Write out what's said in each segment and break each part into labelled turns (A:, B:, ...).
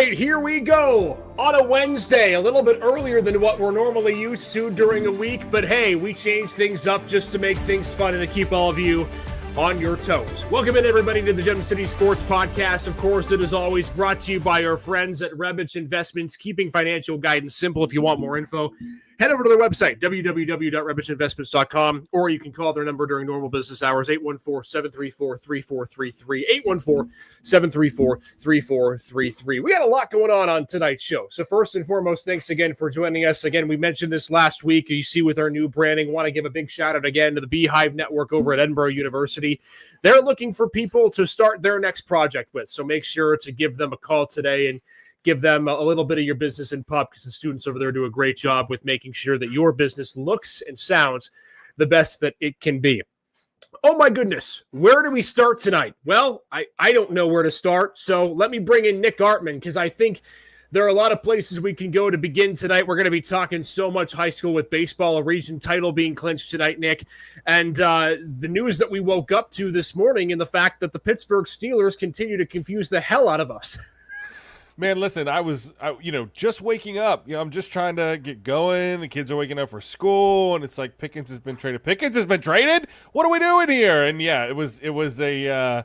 A: right, here we go on a Wednesday, a little bit earlier than what we're normally used to during the week, but hey, we changed things up just to make things fun and to keep all of you on your toes. Welcome in, everybody, to the Gem City Sports Podcast. Of course, it is always brought to you by our friends at Rebich Investments, keeping financial guidance simple. If you want more info, head over to their website, www.rebichinvestments.com, or you can call their number during normal business hours, 814-734-3433, 814-734-3433. We got a lot going on tonight's show. So first and foremost, thanks again for joining us. Again, we mentioned this last week. You see with our new branding, want to give a big shout out again to the Beehive Network over at Edinburgh University. They're looking for people to start their next project with. So make sure to give them a call today and give them a little bit of your business in pub, because the students over there do a great job with making sure that your business looks and sounds the best that it can be. Oh my goodness, where do we start tonight? Well, I don't know where to start, so let me bring in Nick Artman, because I think there are a lot of places we can go to begin tonight. We're going to be talking so much high school with baseball, a region title being clinched tonight, Nick, and the news that we woke up to this morning, and the fact that the Pittsburgh Steelers continue to confuse the hell out of us.
B: Man, listen, I was just waking up. I'm just trying to get going. The kids are waking up for school, and it's like Pickens has been traded. Pickens has been traded? What are we doing here? And yeah, it was a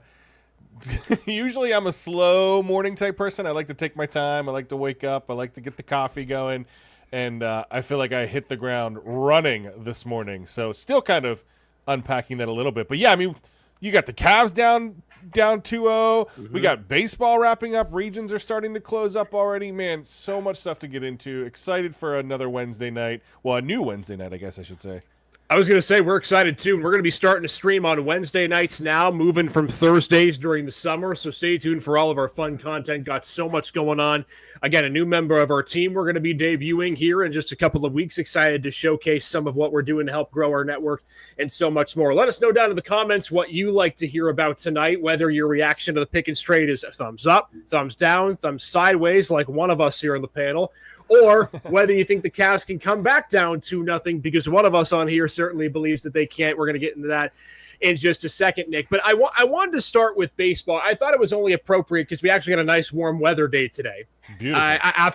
B: usually I'm a slow morning type person. I like to take my time. I like to wake up. I like to get the coffee going, and I feel like I hit the ground running this morning. So still kind of unpacking that a little bit. But yeah, I mean, you got the Cavs down 2-0. Mm-hmm. We got baseball wrapping up. Regions are starting to close up already. Man, so much stuff to get into. Excited for another Wednesday night. Well, a new Wednesday night, I guess I should say.
A: I was going to say, we're excited too. We're going to be starting to stream on Wednesday nights now, moving from Thursdays during the summer. So stay tuned for all of our fun content. Got so much going on. Again, a new member of our team we're going to be debuting here in just a couple of weeks. Excited to showcase some of what we're doing to help grow our network and so much more. Let us know down in the comments what you like to hear about tonight, whether your reaction to the Pickens trade is a thumbs up, thumbs down, thumbs sideways, like one of us here on the panel, or whether you think the Cavs can come back down 2-0, because one of us on here certainly believes that they can't. We're going to get into that in just a second, Nick. But I wanted to start with baseball. I thought it was only appropriate because we actually got a nice warm weather day today.
B: Beautiful.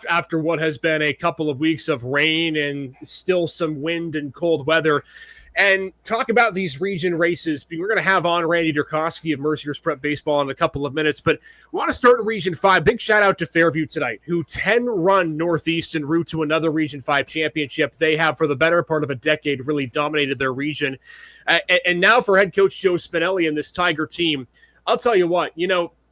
A: After what has been a couple of weeks of rain and still some wind and cold weather. And talk about these region races. We're going to have on Randy Durkowski of Mercyhurst Prep Baseball in a couple of minutes, but I want to start in Region 5. Big shout out to Fairview tonight, who 10-run Northeast en route to another Region 5 championship. They have, for the better part of a decade, really dominated their region. And now for head coach Joe Spinelli and this Tiger team, I'll tell you what,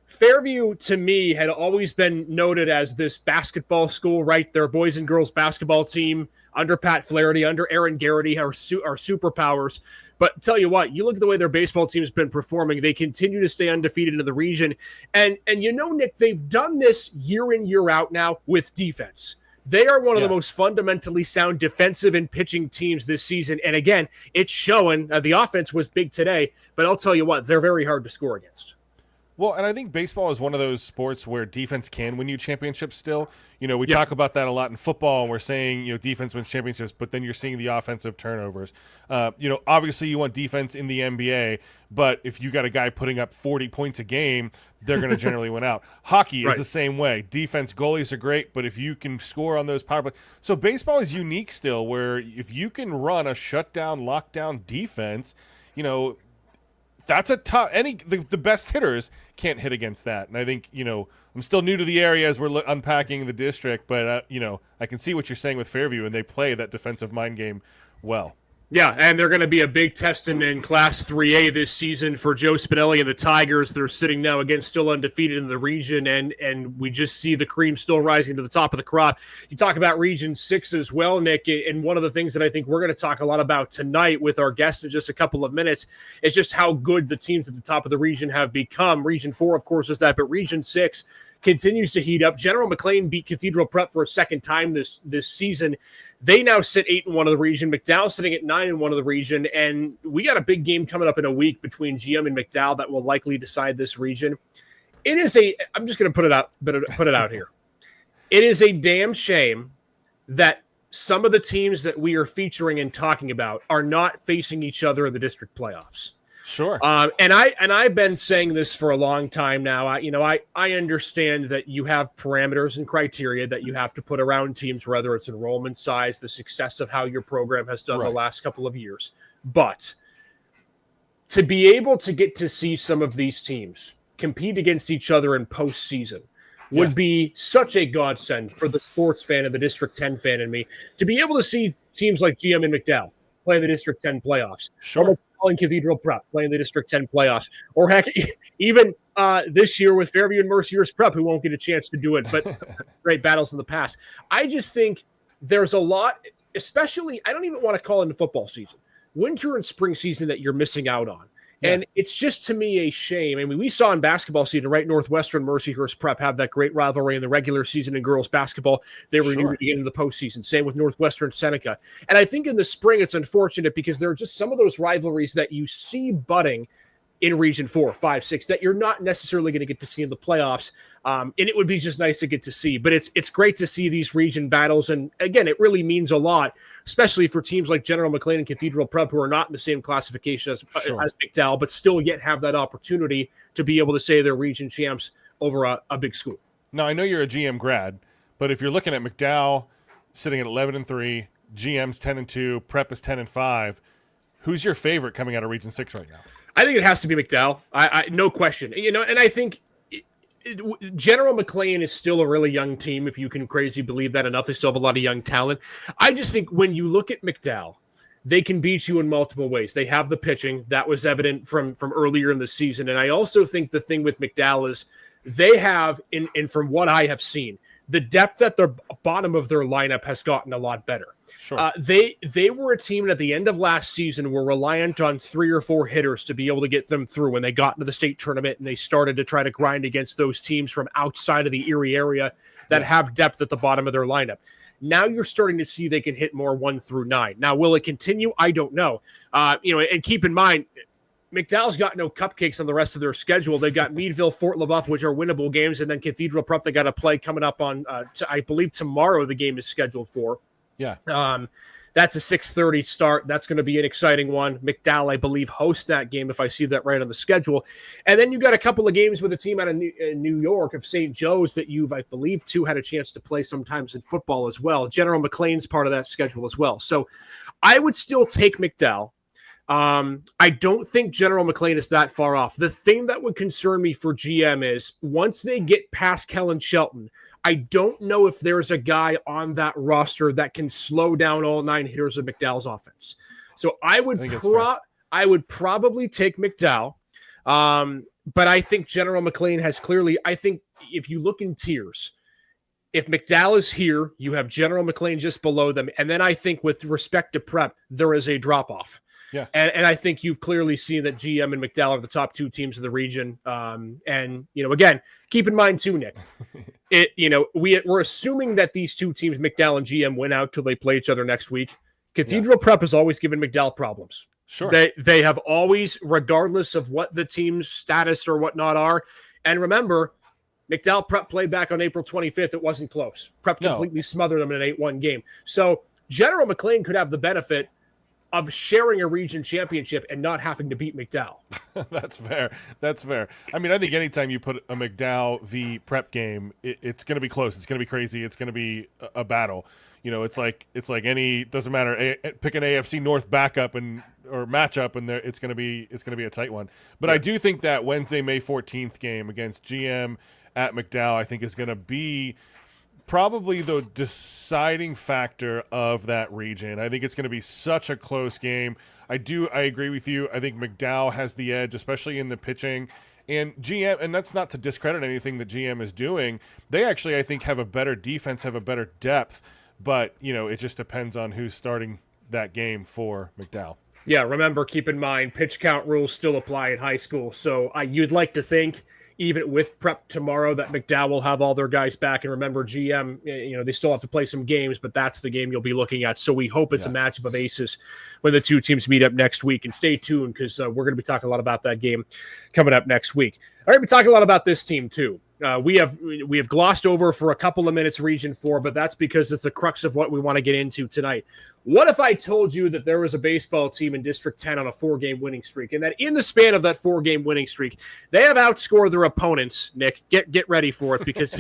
A: Fairview, to me, had always been noted as this basketball school, right? Their boys and girls basketball team under Pat Flaherty, under Aaron Garrity, are superpowers. But tell you what, you look at the way their baseball team's been performing. They continue to stay undefeated in the region. And Nick, they've done this year in, year out now with defense. They are one of the most fundamentally sound defensive and pitching teams this season. And again, it's showing. The offense was big today, but I'll tell you what, they're very hard to score against.
B: Well, and I think baseball is one of those sports where defense can win you championships still. We talk about that a lot in football, and we're saying, defense wins championships, but then you're seeing the offensive turnovers. Obviously you want defense in the NBA, but if you got a guy putting up 40 points a game, they're going to generally win out. Hockey is the same way. Defense, goalies are great, but if you can score on those power plays. So baseball is unique still, where if you can run a shutdown, lockdown defense, that's a tough. The best hitters can't hit against that, and I think I'm still new to the area as we're unpacking the district, but I can see what you're saying with Fairview, and they play that defensive mind game well.
A: Yeah, and they're going to be a big test in Class 3A this season for Joe Spinelli and the Tigers. They're sitting now, again, still undefeated in the region, and we just see the cream still rising to the top of the crop. You talk about Region 6 as well, Nick, and one of the things that I think we're going to talk a lot about tonight with our guests in just a couple of minutes is just how good the teams at the top of the region have become. Region 4, of course, is that, but Region 6 continues to heat up. General McLean beat Cathedral Prep for a second time this season. They now sit 8-1 of the region. McDowell sitting at 9-1 of the region, and we got a big game coming up in a week between GM and McDowell that will likely decide this region. It is I'm just going to put it out here. It is a damn shame that some of the teams that we are featuring and talking about are not facing each other in the district playoffs.
B: Sure.
A: And I've been saying this for a long time now. I understand that you have parameters and criteria that you have to put around teams, whether it's enrollment size, the success of how your program has done the last couple of years. But to be able to get to see some of these teams compete against each other in postseason would be such a godsend for the sports fan and the District 10 fan in me, to be able to see teams like GM and McDowell play in the District 10 playoffs.
B: Sure.
A: And Cathedral Prep playing the District 10 playoffs, or heck, even this year with Fairview and Mercyhurst Prep, who won't get a chance to do it, but great battles in the past. I just think there's a lot, especially, I don't even want to call it the football season, winter and spring season, that you're missing out on. Yeah. And it's just, to me, a shame. I mean, we saw in basketball season, right? Northwestern, Mercyhurst Prep have that great rivalry in the regular season in girls basketball. They were renewed again in the postseason. Same with Northwestern Seneca. And I think in the spring, it's unfortunate because there are just some of those rivalries that you see budding in Region 4, 5, 6 that you're not necessarily going to get to see in the playoffs. And it would be just nice to get to see. But it's great to see these region battles. And again, it really means a lot, especially for teams like General McLean and Cathedral Prep, who are not in the same classification as McDowell, but still yet have that opportunity to be able to say they're region champs over a big school.
B: Now, I know you're a GM grad, but if you're looking at McDowell sitting at 11-3, GM's 10-2, Prep is 10-5, who's your favorite coming out of Region 6 right now?
A: I think it has to be McDowell. I no question. And I think General McLean is still a really young team, if you can crazy believe that enough. They still have a lot of young talent. I just think when you look at McDowell, they can beat you in multiple ways. They have the pitching. That was evident from earlier in the season. And I also think the thing with McDowell is they have, and from what I have seen, the depth at the bottom of their lineup has gotten a lot better.
B: Sure.
A: They were a team that at the end of last season were reliant on 3 or 4 hitters to be able to get them through when they got into the state tournament, and they started to try to grind against those teams from outside of the Erie area that have depth at the bottom of their lineup. Now you're starting to see they can hit more 1 through 9. Now, will it continue? I don't know. And keep in mind, McDowell's got no cupcakes on the rest of their schedule. They've got Meadville, Fort LaBeouf, which are winnable games, and then Cathedral Prep they got to play coming up on, I believe tomorrow the game is scheduled for.
B: Yeah.
A: That's a 6:30 start. That's going to be an exciting one. McDowell, I believe, hosts that game if I see that right on the schedule. And then you got a couple of games with a team out of New York of St. Joe's that you've, I believe, too, had a chance to play sometimes in football as well. General McLean's part of that schedule as well. So I would still take McDowell. I don't think General McLean is that far off. The thing that would concern me for GM is once they get past Kellen Shelton, I don't know if there's a guy on that roster that can slow down all 9 hitters of McDowell's offense. So I would probably take McDowell. But I think General McLean has clearly, I think if you look in tiers, if McDowell is here, you have General McLean just below them. And then I think with respect to Prep, there is a drop-off.
B: Yeah.
A: And I think you've clearly seen that GM and McDowell are the top 2 teams in the region. And, again, keep in mind too, Nick, we're assuming that these 2 teams, McDowell and GM, win out till they play each other next week. Cathedral Prep has always given McDowell problems.
B: Sure.
A: They have always, regardless of what the team's status or whatnot are. And remember, McDowell Prep played back on April 25th. It wasn't close. Prep completely smothered them in an 8-1 game. So General McLean could have the benefit of sharing a region championship and not having to beat McDowell.
B: That's fair. I mean, I think anytime you put a McDowell v Prep game, it's going to be close. It's going to be crazy. It's going to be a battle. It's like any, doesn't matter. Pick an AFC North backup or matchup, and it's going to be a tight one. But I do think that Wednesday, May 14th game against GM at McDowell, I think is going to be probably the deciding factor of that region. I think it's going to be such a close game. I agree with you. I think McDowell has the edge, especially in the pitching. And GM, and that's not to discredit anything that GM is doing. They actually, I think, have a better defense, have a better depth. But, it just depends on who's starting that game for McDowell.
A: Yeah, remember, keep in mind, pitch count rules still apply in high school. So you'd like to think, even with Prep tomorrow, that McDowell will have all their guys back. And remember, GM, they still have to play some games, but that's the game you'll be looking at. So we hope it's a matchup of aces when the 2 teams meet up next week. And stay tuned because we're going to be talking a lot about that game coming up next week. All right, we're talking a lot about this team too. We have glossed over for a couple of minutes Region 4, but that's because it's the crux of what we want to get into tonight. What if I told you that there was a baseball team in District 10 on a 4-game winning streak, and that in the span of that 4-game winning streak, they have outscored their opponents, Nick, get ready for it, because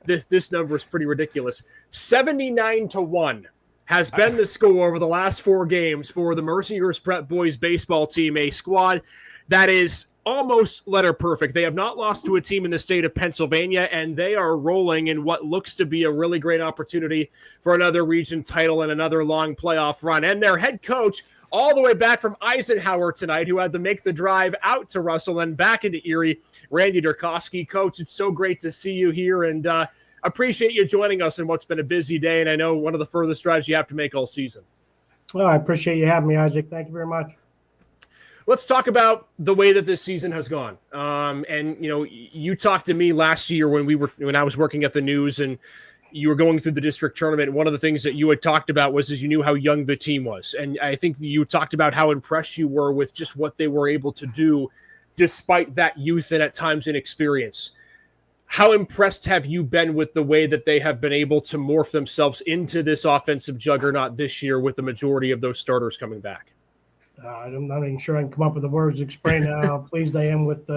A: this number is pretty ridiculous. 79-1 has been the score over the last 4 games for the Mercyhurst Prep boys baseball team, a squad that is almost letter perfect. They have not lost to a team in the state of Pennsylvania, and they are rolling in what looks to be a really great opportunity for another region title and another long playoff run. And their head coach, all the way back from Eisenhower tonight, who had to make the drive out to Russell and back into Erie, Randy Durkowski. Coach, it's so great to see you here, and appreciate you joining us in what's been a busy day, and I know one of the furthest drives you have to make all season.
C: Well, I appreciate you having me, Isaac. Thank you very much.
A: Let's talk about the way that this season has gone. And you talked to me last year when I was working at the News, and you were going through the district tournament. One of the things that you had talked about was you knew how young the team was, and I think you talked about how impressed you were with just what they were able to do, despite that youth and at times inexperience. How impressed have you been with the way that they have been able to morph themselves into this offensive juggernaut this year, with the majority of those starters coming back?
C: I'm not even sure I can come up with the words to explain how pleased I am with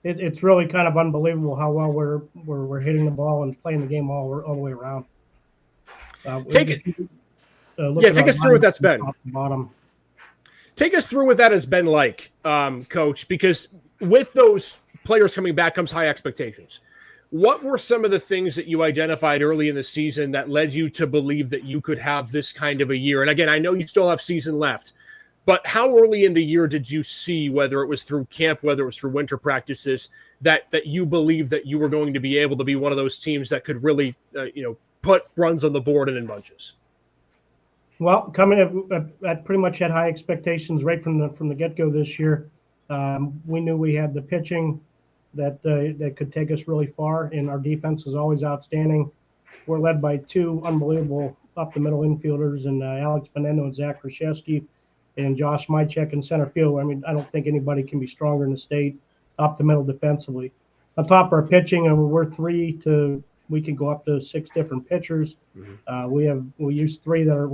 C: it's really kind of unbelievable how well we're hitting the ball and playing the game all the way around.
A: Take us through what that's been.
C: Bottom.
A: Take us through what that has been like, Coach, because with those players coming back comes high expectations. What were some of the things that you identified early in the season that led you to believe that you could have this kind of a year? And again, I know you still have season left, but how early in the year did you see, whether it was through camp, whether it was through winter practices, that you believed that you were going to be able to be one of those teams that could really, put runs on the board and in bunches?
C: Well, I pretty much had high expectations right from the get-go this year. We knew we had the pitching that could take us really far, and our defense is always outstanding. We're led by 2 unbelievable up-the-middle infielders, and Alex Benendo and Zach Krzyzewski, and Josh Mychek in center field. I mean, I don't think anybody can be stronger in the state up the middle defensively. On top of our pitching, and we can go up to 6 different pitchers. Mm-hmm. We use 3 that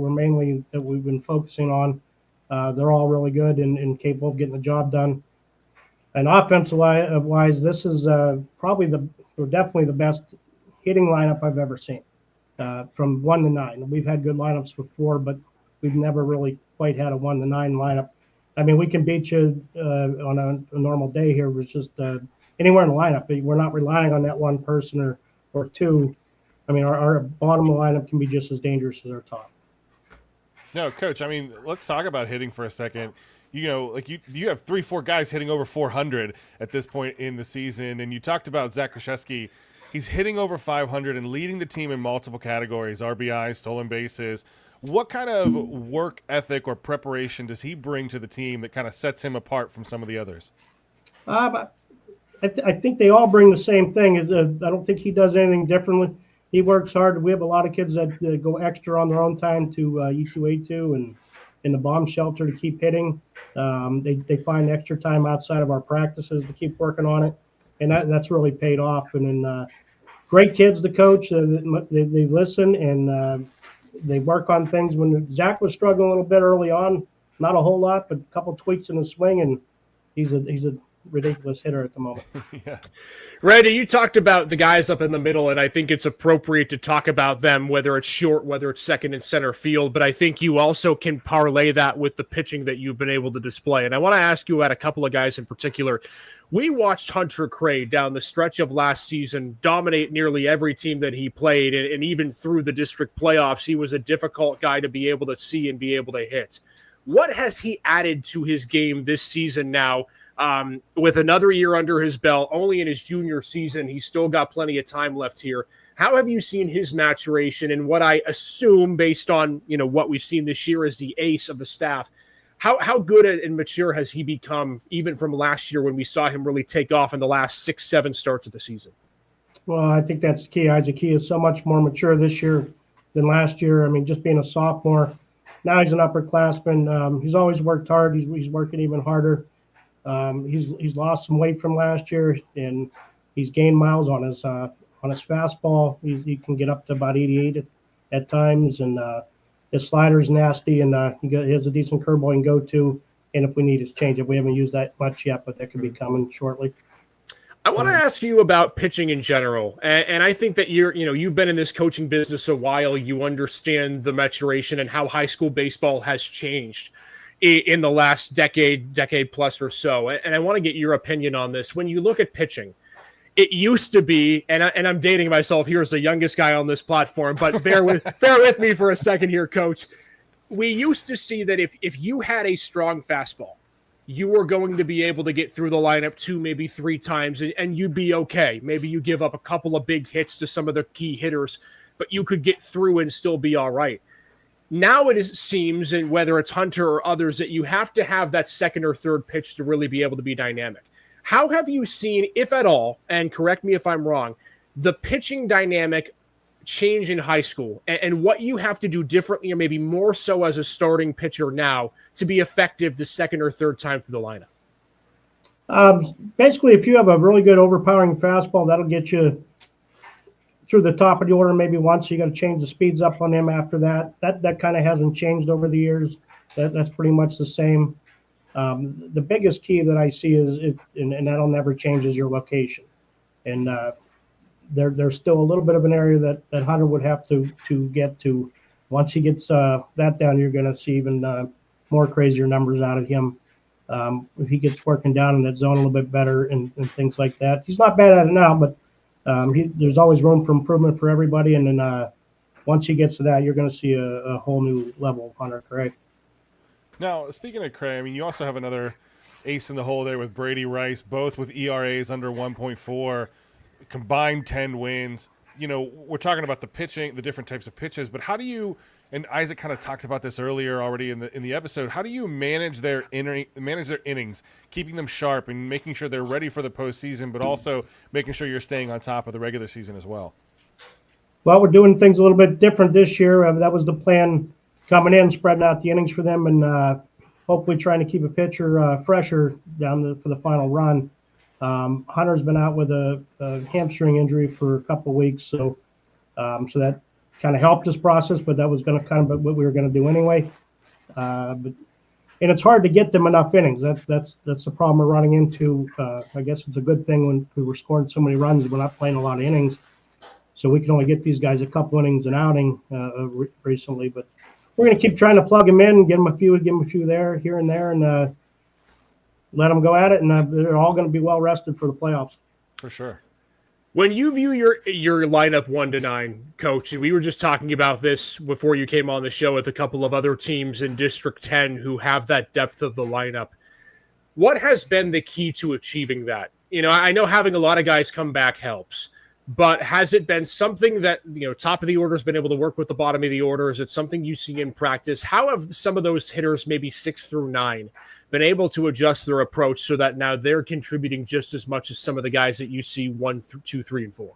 C: we've been focusing on. They're all really good and capable of getting the job done. And offensive wise, this is definitely the best hitting lineup I've ever seen. From 1 to 9, we've had good lineups before, but we've never really quite had a 1 to 9 lineup. I mean, we can beat you on a normal day here. It's just anywhere in the lineup. We're not relying on that one person or 2. I mean, our bottom lineup can be just as dangerous as our top.
B: No, Coach, I mean, let's talk about hitting for a second. You have 3-4 guys hitting over 400 at this point in the season, and you talked about Zach Krzyzewski. He's hitting over 500 and leading the team in multiple categories: RBI, stolen bases. What kind of work ethic or preparation does he bring to the team that kind of sets him apart from some of the others?
C: I think they all bring the same thing. I don't think he does anything differently. He works hard. We have a lot of kids that go extra on their own time to E2A2 and in the bomb shelter to keep hitting. They find extra time outside of our practices to keep working on it, and that's really paid off. And then great kids to coach. They listen and they work on things. When Zach was struggling a little bit early on, not a whole lot, but a couple tweaks in his swing, and he's a ridiculous hitter at the moment.
B: Yeah.
A: Randy, you talked about the guys up in the middle, and I think it's appropriate to talk about them, whether it's short, whether it's second and center field, but I think you also can parlay that with the pitching that you've been able to display. And I want to ask you about a couple of guys in particular. We watched Hunter Cray down the stretch of last season dominate nearly every team that he played, and even through the district playoffs, he was a difficult guy to be able to see and be able to hit. What has he added to his game this season now? With another year under his belt, only in his junior season, he's still got plenty of time left here. How have you seen his maturation, and what I assume, based on what we've seen this year, as the ace of the staff? How good and mature has he become, even from last year when we saw him really take off in the last 6-7 starts of the season?
C: Well, I think that's the key. Isaac, he is so much more mature this year than last year. I mean, just being a sophomore, now he's an upperclassman. He's always worked hard. He's working even harder. He's lost some weight from last year, and He's gained miles on his fastball. He can get up to about 88 at times, and his slider's nasty, and he has a decent curveball he can go to. And if we need his changeup, we haven't used that much yet, but that could be coming shortly.
A: I want to ask you about pitching in general, and I think that you've been in this coaching business a while. You understand the maturation and how high school baseball has changed in the last decade plus or so. And I want to get your opinion on this. When you look at pitching, it used to be, and I'm dating myself here as the youngest guy on this platform, but bear with me for a second here, Coach. We used to see that if you had a strong fastball, you were going to be able to get through the lineup 2, maybe 3 times, and you'd be okay. Maybe you give up a couple of big hits to some of the key hitters, but you could get through and still be all right. Now it seems, and whether it's Hunter or others, that you have to have that second or third pitch to really be able to be dynamic. How have you seen, if at all, and correct me if I'm wrong, the pitching dynamic change in high school and what you have to do differently or maybe more so as a starting pitcher now to be effective the second or third time through the lineup?
C: Basically, if you have a really good overpowering fastball, that'll get you through the top of the order maybe once. You got to change the speeds up on him after that. That kind of hasn't changed over the years. That's pretty much the same. The biggest key that I see and that'll never change, is your location. And there's still a little bit of an area that Hunter would have to get to. Once he gets that down, you're going to see even more crazier numbers out of him. If he gets working down in that zone a little bit better and things like that. He's not bad at it now, but there's always room for improvement for everybody. And then once he gets to that, you're going to see a whole new level of Hunter Cray.
B: Now, speaking of Cray, I mean, you also have another ace in the hole there with Brady Rice, both with ERAs under 1.4, combined 10 wins. You know, we're talking about the pitching, the different types of pitches, but how do you, and Isaac kind of talked about this earlier already in the episode, how do you manage their innings, keeping them sharp and making sure they're ready for the postseason, but also making sure you're staying on top of the regular season as well?
C: Well, we're doing things a little bit different this year. That was the plan coming in, spreading out the innings for them, and hopefully trying to keep a pitcher fresher for the final run. Hunter's been out with a hamstring injury for a couple of weeks, so that kind of helped this process, but that was going to kind of what we were going to do anyway. And it's hard to get them enough innings. That's the problem we're running into. I guess it's a good thing when we were scoring so many runs, we're not playing a lot of innings, so we can only get these guys a couple innings an outing recently. But we're going to keep trying to plug them in, give them a few there, here and there, and let them go at it, and they're all going to be well rested for the playoffs.
B: For sure.
A: When you view your lineup 1 to 9, Coach, and we were just talking about this before you came on the show with a couple of other teams in District 10 who have that depth of the lineup, what has been the key to achieving that? You know, I know having a lot of guys come back helps, but has it been something that, you know, top of the order has been able to work with the bottom of the order? Is it something you see in practice? How have some of those hitters, maybe 6 through 9, been able to adjust their approach so that now they're contributing just as much as some of the guys that you see 1 through 2, 3, and 4?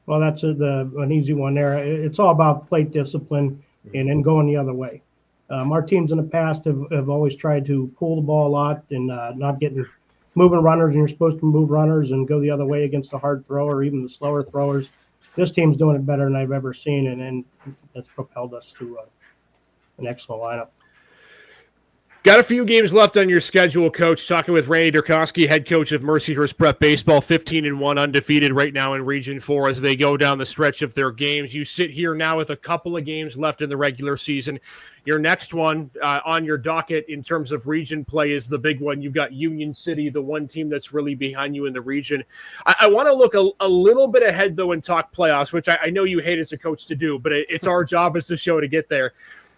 C: Well, that's an easy one there. It's all about plate discipline and then going the other way. Our teams in the past have always tried to pull the ball a lot and not moving runners, and you're supposed to move runners and go the other way against a hard thrower, even the slower throwers. This team's doing it better than I've ever seen, and that's propelled us to an excellent lineup.
A: Got a few games left on your schedule, Coach. Talking with Randy Durkowski, head coach of Mercyhurst Prep Baseball, 15-1 undefeated right now in Region 4 as they go down the stretch of their games. You sit here now with a couple of games left in the regular season. Your next one on your docket in terms of region play is the big one. You've got Union City, the one team that's really behind you in the region. I want to look a little bit ahead, though, and talk playoffs, which I know you hate as a coach to do, but it's our job as the show to get there.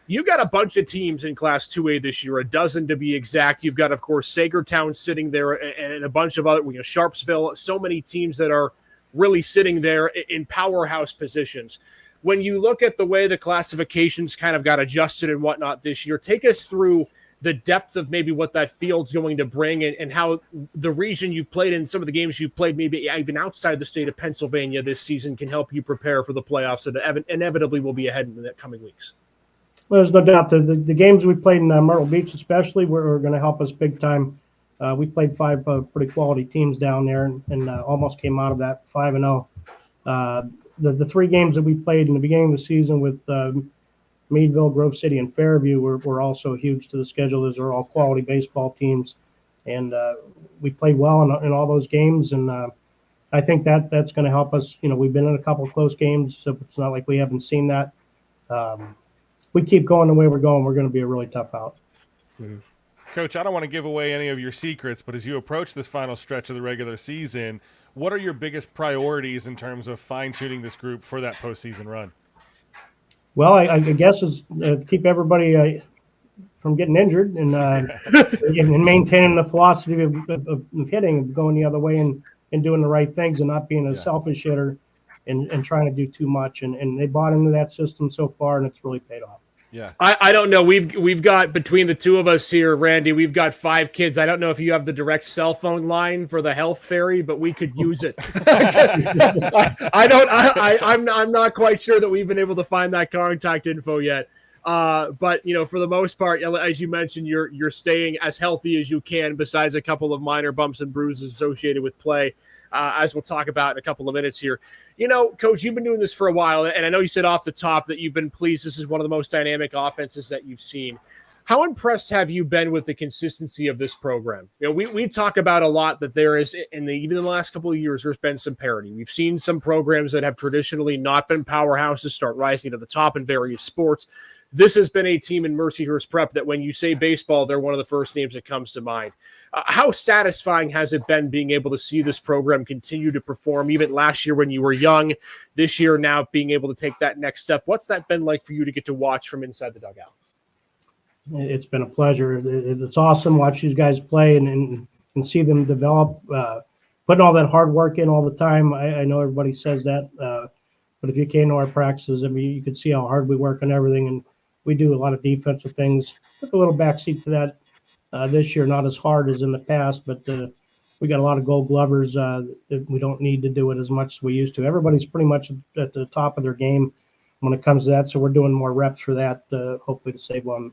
A: You got a bunch of teams in Class 2A this year, a dozen to be exact. You've got, of course, Sagertown sitting there and a bunch of other, Sharpsville, so many teams that are really sitting there in powerhouse positions. When you look at the way the classifications kind of got adjusted and whatnot this year, take us through the depth of maybe what that field's going to bring and how the region you've played in, some of the games you've played maybe even outside the state of Pennsylvania this season can help you prepare for the playoffs that inevitably will be ahead in the coming weeks.
C: Well, there's no doubt the games we played in Myrtle Beach especially were going to help us big time. We played 5 pretty quality teams down there, and almost came out of that 5-0. The 3 games that we played in the beginning of the season with Meadville, Grove City, and Fairview were also huge to the schedule. Those are all quality baseball teams, and we played well in all those games. And I think that's going to help us. We've been in a couple of close games, so it's not like we haven't seen that. We keep going the way we're going, we're going to be a really tough out.
B: Mm-hmm. Coach, I don't want to give away any of your secrets, but as you approach this final stretch of the regular season, what are your biggest priorities in terms of fine-tuning this group for that postseason run?
C: Well, I guess is keep everybody from getting injured and maintaining the philosophy of hitting, going the other way and doing the right things and not being a selfish hitter and trying to do too much. And they bought into that system so far, and it's really paid off.
B: Yeah,
A: I don't know. We've got, between the two of us here, Randy, we've got 5 kids. I don't know if you have the direct cell phone line for the health fairy, but we could use it. I'm not quite sure that we've been able to find that contact info yet. But for the most part, as you mentioned, you're staying as healthy as you can, besides a couple of minor bumps and bruises associated with play, as we'll talk about in a couple of minutes here. Coach, you've been doing this for a while, and I know you said off the top that you've been pleased. This is one of the most dynamic offenses that you've seen. How impressed have you been with the consistency of this program? We talk about a lot that there is, even in the last couple of years, there's been some parity. We've seen some programs that have traditionally not been powerhouses start rising to the top in various sports. This has been a team in Mercyhurst Prep that when you say baseball, they're one of the first names that comes to mind. How satisfying has it been being able to see this program continue to perform, even last year when you were young, this year now being able to take that next step? What's that been like for you to get to watch from inside the dugout?
C: It's been a pleasure. It's awesome to watch these guys play and see them develop, putting all that hard work in all the time. I know everybody says that, but if you came to our practices, you could see how hard we work on everything, and we do a lot of defensive things. Took a little backseat to that this year, not as hard as in the past, but we got a lot of gold glovers that we don't need to do it as much as we used to. Everybody's pretty much at the top of their game when it comes to that, so we're doing more reps for that, hopefully to save on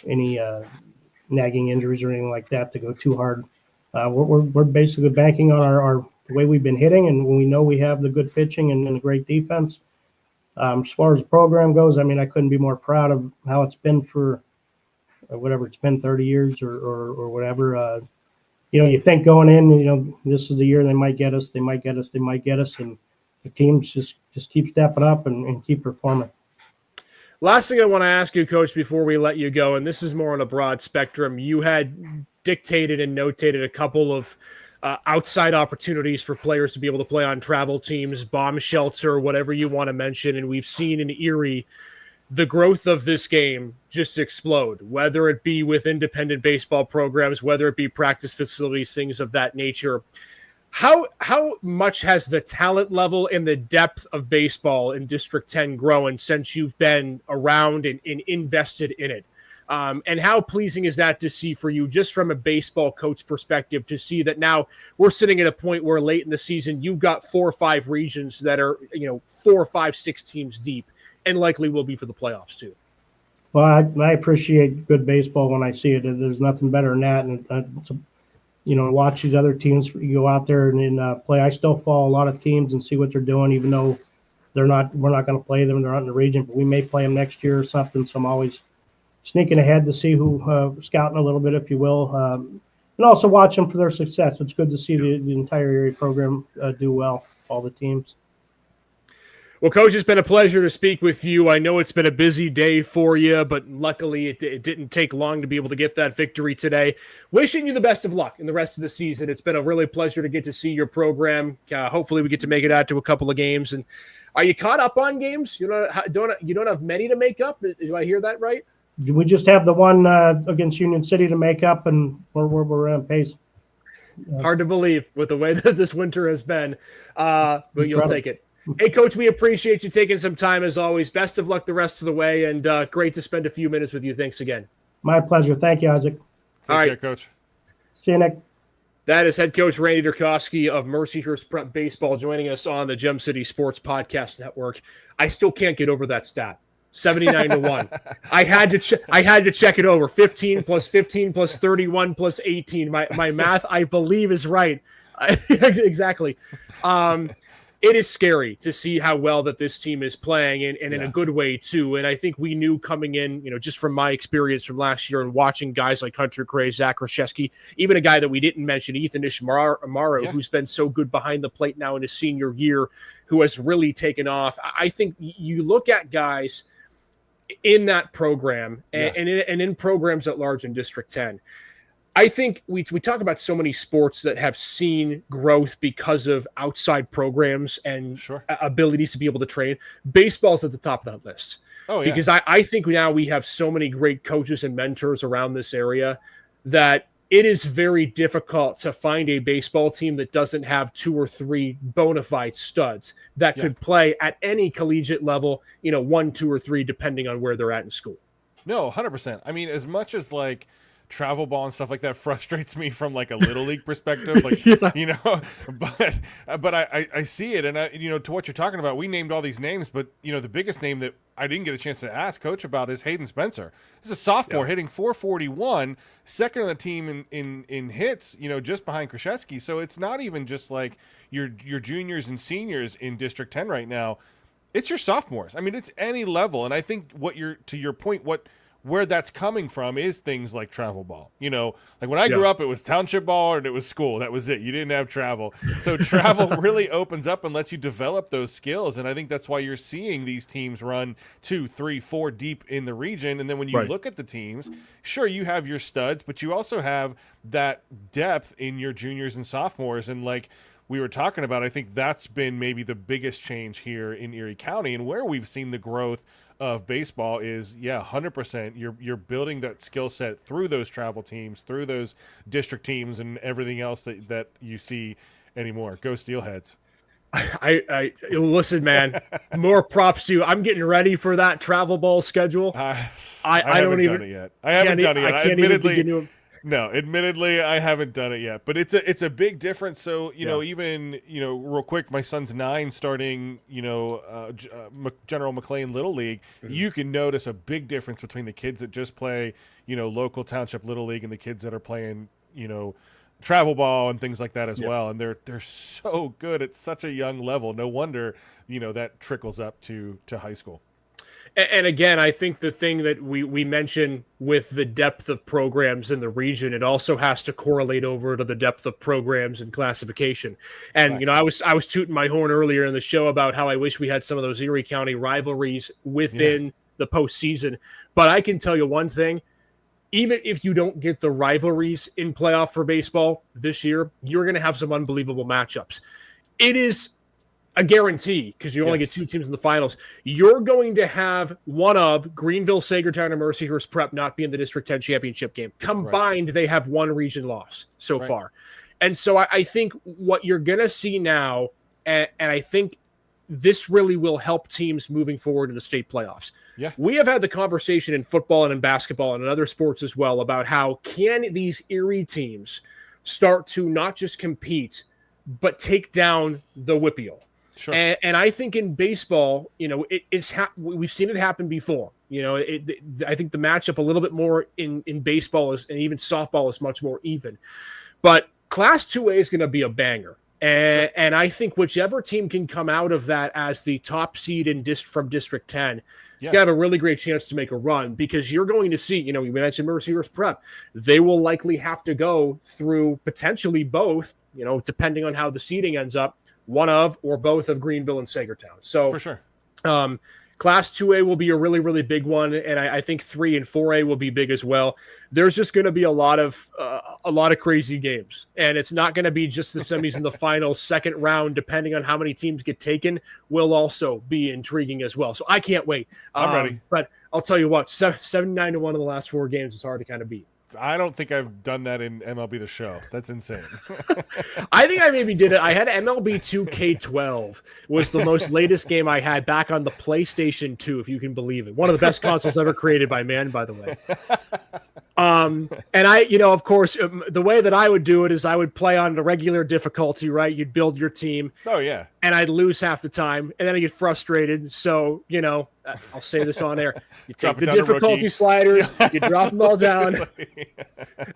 C: any nagging injuries or anything like that to go too hard. We're basically banking on our the way we've been hitting, and we know we have the good pitching and a great defense. As far as the program goes, I couldn't be more proud of how it's been for whatever it's been, 30 years or whatever. You think going in, this is the year they might get us, and the teams just keep stepping up and keep performing.
A: Last thing I want to ask you, Coach, before we let you go, and this is more on a broad spectrum. You had dictated and notated a couple of outside opportunities for players to be able to play on travel teams, bomb shelter, whatever you want to mention. And we've seen in Erie the growth of this game just explode, whether it be with independent baseball programs, whether it be practice facilities, things of that nature. How much has the talent level and the depth of baseball in District 10 grown since you've been around and invested in it? And how pleasing is that to see for you, just from a baseball coach perspective, to see that now we're sitting at a point where late in the season, you've got 4 or 5 regions that are, 4, 5, 6 teams deep and likely will be for the playoffs too.
C: Well, I appreciate good baseball when I see it. There's nothing better than that. And, watch these other teams go out there and play. I still follow a lot of teams and see what they're doing, even though we're not going to play them. They're not in the region, but we may play them next year or something. So I'm always sneaking ahead to see who, scouting a little bit, if you will, and also watch them for their success. It's good to see the entire area program do well, all the teams.
A: Well, Coach, it's been a pleasure to speak with you. I know it's been a busy day for you, but luckily it didn't take long to be able to get that victory today. Wishing you the best of luck in the rest of the season. It's been a really pleasure to get to see your program. Hopefully we get to make it out to a couple of games. And are you caught up on games? You don't have many to make up? Do I hear that right?
C: We just have the one against Union City to make up, and we're on pace.
A: Hard to believe with the way that this winter has been, but you'll take it. Hey, Coach, we appreciate you taking some time as always. Best of luck the rest of the way, and great to spend a few minutes with you. Thanks again.
C: My pleasure. Thank you, Isaac.
B: Take care, Coach.
C: See you, Nick.
A: That is head coach Randy Durkowski of Mercyhurst Prep Baseball joining us on the Gem City Sports Podcast Network. I still can't get over that stat. 79-1. I had to check it over. 15 plus 15 plus 31 plus 18. My math, I believe, is right. Exactly. It is scary to see how well that this team is playing, and in a good way too. And I think we knew coming in, just from my experience from last year and watching guys like Hunter Gray, Zach Krzyzewski, even a guy that we didn't mention, Ethan Ishimaro, who's been so good behind the plate now in his senior year, who has really taken off. I think you look at guys in that program and in programs at large in District 10. I think we talk about so many sports that have seen growth because of outside programs and abilities to be able to train. Baseball's at the top of that list. Oh, yeah. Because I think now we have so many great coaches and mentors around this area that it is very difficult to find a baseball team that doesn't have 2 or 3 bona fide studs that could play at any collegiate level, 1, 2, or 3, depending on where they're at in school.
B: No, 100%. I mean, as much as like travel ball and stuff like that frustrates me from like a little league perspective, like, but I see it. And to what you're talking about, we named all these names, but the biggest name that I didn't get a chance to ask Coach about is Hayden Spencer. He's a sophomore hitting .441, second on the team in hits, just behind Krzyzewski. So it's not even just like your juniors and seniors in District 10 right now. It's your sophomores. I mean, it's any level. And I think to your point, where that's coming from is things like travel ball. Like when I grew up, it was township ball and it was school. That was it. You didn't have travel. So travel really opens up and lets you develop those skills. And I think that's why you're seeing these teams run 2, 3, 4 deep in the region. And then when you look at the teams, sure, you have your studs, but you also have that depth in your juniors and sophomores. And like we were talking about, I think that's been maybe the biggest change here in Erie County, and where we've seen the growth of baseball is 100%. You're building that skill set through those travel teams, through those district teams, and everything else that you see anymore. Go Steelheads.
A: I listen, man. More props to you. I'm getting ready for that travel ball schedule.
B: I haven't done it yet. I haven't done it yet. Admittedly, I haven't done it yet, but it's a big difference. So, even, real quick, my son's 9 starting, General McLean Little League. Mm-hmm. You can notice a big difference between the kids that just play, local township Little League and the kids that are playing, travel ball and things like that as well. And they're so good at such a young level. No wonder, that trickles up to high school.
A: And again, I think the thing that we mention with the depth of programs in the region, it also has to correlate over to the depth of programs and classification. And, I was tooting my horn earlier in the show about how I wish we had some of those Erie County rivalries within the postseason. But I can tell you one thing, even if you don't get the rivalries in playoff for baseball this year, you're going to have some unbelievable matchups. It is a guarantee, because you only get 2 teams in the finals. You're going to have one of Greenville, Sagertown, and Mercyhurst Prep not be in the District 10 championship game. Combined, they have 1 region loss so far. And so I think what you're going to see now, and I think this really will help teams moving forward in the state playoffs. Yeah. We have had the conversation in football and in basketball and in other sports as well about how can these Erie teams start to not just compete, but take down the WPIAL. Sure. And I think in baseball, we've seen it happen before. I think the matchup a little bit more in baseball and even softball is much more even. But Class 2A is going to be a banger. And I think whichever team can come out of that as the top seed from District 10, got a really great chance to make a run, because you're going to see, we mentioned Mercyhurst Prep. They will likely have to go through potentially both, depending on how the seeding ends up, one of or both of Greenville and Sagertown. So
B: for sure.
A: Class 2A will be a really, really big one, and I think 3 and 4A will be big as well. There's just going to be a lot of crazy games, and it's not going to be just the semis and the finals. Second round, depending on how many teams get taken, will also be intriguing as well. So I can't wait.
B: I'm ready.
A: But I'll tell you what, 79-1 in the last 4 games is hard to kind of beat.
B: I don't think I've done that in MLB The Show. That's insane.
A: I think I maybe did it. I had MLB 2K12 was the most latest game I had back on the PlayStation 2, if you can believe it. One of the best consoles ever created by man, by the way. And I, of course, the way that I would do it is I would play on the regular difficulty, right? You'd build your team.
B: Oh, yeah.
A: And I'd lose half the time, and then I get frustrated. So, I'll say this on air. You take the difficulty sliders, you drop them all down,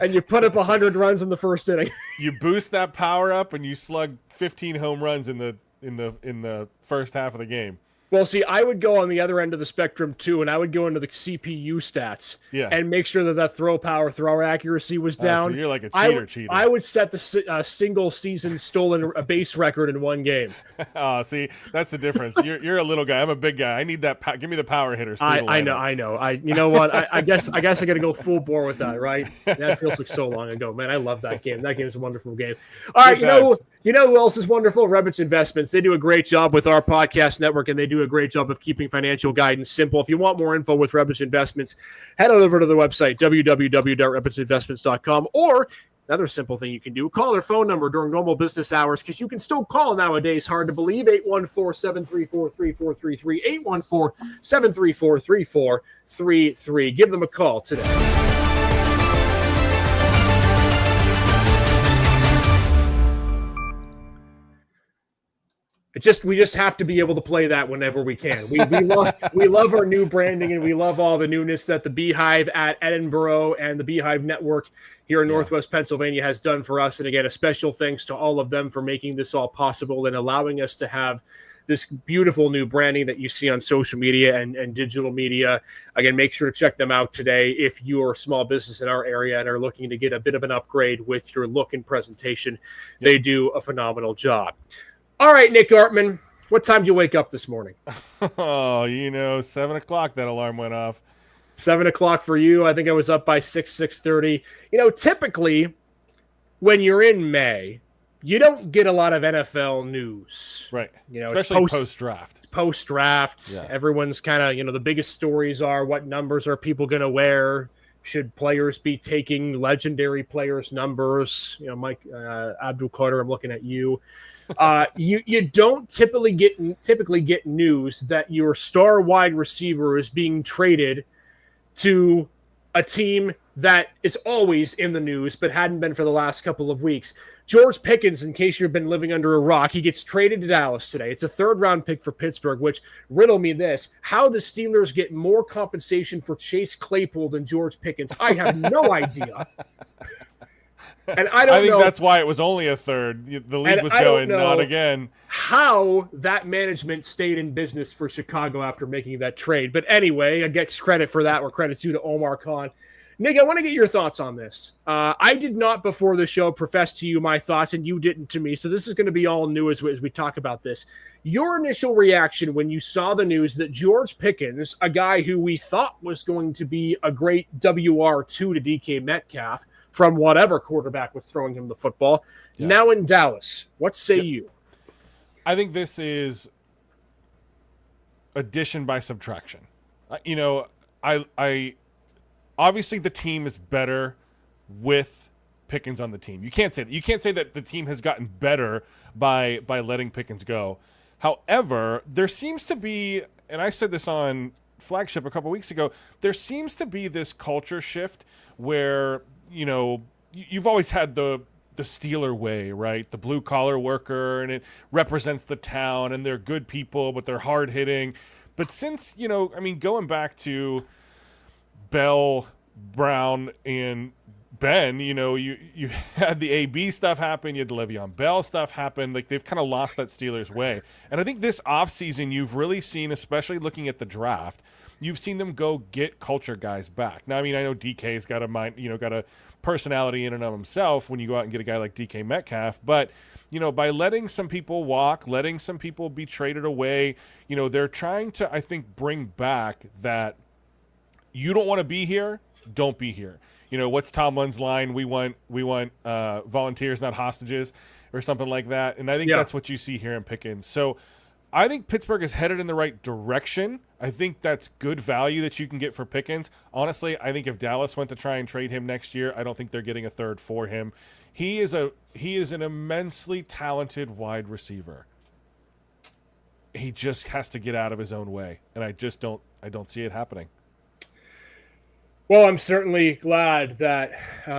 A: and you put up 100 runs in the first inning.
B: You boost that power up, and you slug 15 home runs in the first half of the game.
A: Well, see, I would go on the other end of the spectrum, too, and I would go into the CPU stats and make sure that throw power, throw accuracy was down.
B: So you're like a cheater.
A: I would set the single season stolen a base record in one game.
B: Oh, see, that's the difference. You're a little guy. I'm a big guy. I need that. Give me the power hitter.
A: I know. You know what? I guess I got to go full bore with that, right? That feels like so long ago. Man, I love that game. That game is a wonderful game. All right, you know who else is wonderful? Rebbit's Investments. They do a great job with our podcast network, and they do a great job of keeping financial guidance simple. If you want more info with Rebbit's Investments, head on over to the website, www.rebbitsinvestments.com, or another simple thing you can do, call their phone number during normal business hours, because you can still call nowadays, hard to believe, 814-734-3433, 814-734-3433. Give them a call today. We just have to be able to play that whenever we can. We love our new branding, and we love all the newness that the Beehive at Edinburgh and the Beehive Network here in Northwest Pennsylvania has done for us. And again, a special thanks to all of them for making this all possible and allowing us to have this beautiful new branding that you see on social media and digital media. Again, make sure to check them out today if you're a small business in our area and are looking to get a bit of an upgrade with your look and presentation. They do a phenomenal job. All right, Nick Artman, what time did you wake up this morning?
B: Oh, 7 o'clock that alarm went off.
A: 7 o'clock for you. I think I was up by 6:30. Typically when you're in May, you don't get a lot of NFL news.
B: Right. Especially post-draft.
A: Post-draft. Yeah. Everyone's kind of, the biggest stories are what numbers are people going to wear? Should players be taking legendary players' numbers? Mike Abdul Carter, I'm looking at you. You don't typically get news that your star wide receiver is being traded to a team that is always in the news but hadn't been for the last couple of weeks. George Pickens, in case you've been living under a rock, he gets traded to Dallas today. It's a third-round pick for Pittsburgh, which, riddle me this, how the Steelers get more compensation for Chase Claypool than George Pickens, I have no idea. And I think
B: that's why it was only a third. The league was going, not again.
A: How that management stayed in business for Chicago after making that trade. But anyway, I get credit for that, or credit's due to Omar Khan. Nick, I want to get your thoughts on this. I did not before the show profess to you my thoughts, and you didn't to me. So this is going to be all new as we talk about this. Your initial reaction when you saw the news that George Pickens, a guy who we thought was going to be a great WR2 to DK Metcalf from whatever quarterback was throwing him the football, now in Dallas, what say you?
B: I think this is addition by subtraction. I obviously the team is better with Pickens on the team. You can't say that. You can't say that the team has gotten better by letting Pickens go. However, there seems to be, and I said this on Flagship a couple weeks ago, there seems to be this culture shift where, you've always had the Steeler way, right? The blue collar worker, and it represents the town, and they're good people, but they're hard hitting. But since, going back to Bell, Brown, and Ben, you had the AB stuff happen, you had the Le'Veon Bell stuff happen. Like, they've kind of lost that Steelers way. And I think this offseason you've really seen, especially looking at the draft, you've seen them go get culture guys back. Now, I know DK's got a mind, got a personality in and of himself when you go out and get a guy like DK Metcalf, but by letting some people walk, letting some people be traded away, they're trying to, I think, bring back that you don't want to be here, don't be here. What's Tomlin's line? We want volunteers, not hostages, or something like that. And I think that's what you see here in Pickens. So I think Pittsburgh is headed in the right direction. I think that's good value that you can get for Pickens. Honestly, I think if Dallas went to try and trade him next year, I don't think they're getting a third for him. He is an immensely talented wide receiver. He just has to get out of his own way, and I don't see it happening.
A: Well, I'm certainly glad that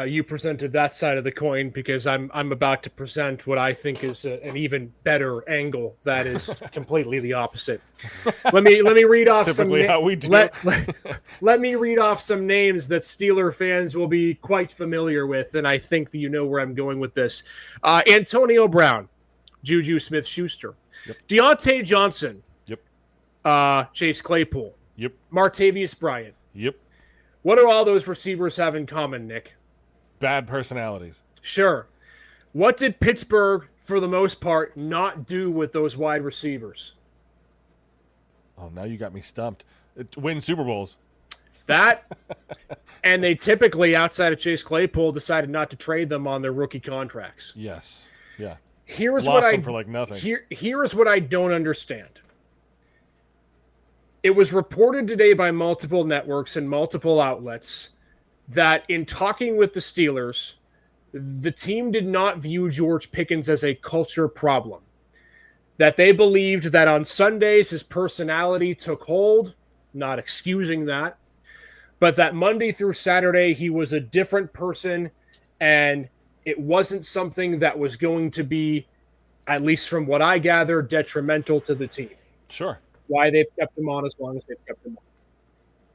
A: you presented that side of the coin, because I'm about to present what I think is an even better angle that is completely the opposite. Let me read off
B: typically
A: some
B: how we do.
A: let me read off some names that Steeler fans will be quite familiar with, and I think that you know where I'm going with this. Antonio Brown, Juju Smith-Schuster,
B: Yep.
A: Deontay Johnson,
B: Yep.
A: Chase Claypool,
B: Yep.
A: Martavius Bryant.
B: Yep.
A: What do all those receivers have in common, Nick?
B: Bad personalities.
A: Sure. What did Pittsburgh, for the most part, not do with those wide receivers?
B: Oh, now you got me stumped. Win Super Bowls.
A: That, and they typically, outside of Chase Claypool, decided not to trade them on their rookie contracts.
B: Yes. Yeah.
A: Here's
B: Lost
A: what
B: them for like nothing.
A: Here is what I don't understand. It was reported today by multiple networks and multiple outlets that in talking with the Steelers, the team did not view George Pickens as a culture problem. That they believed that on Sundays his personality took hold, not excusing that, but that Monday through Saturday he was a different person, and it wasn't something that was going to be, at least from what I gather, detrimental to the team.
B: Sure.
A: Why they've kept him on as long as they've kept him on.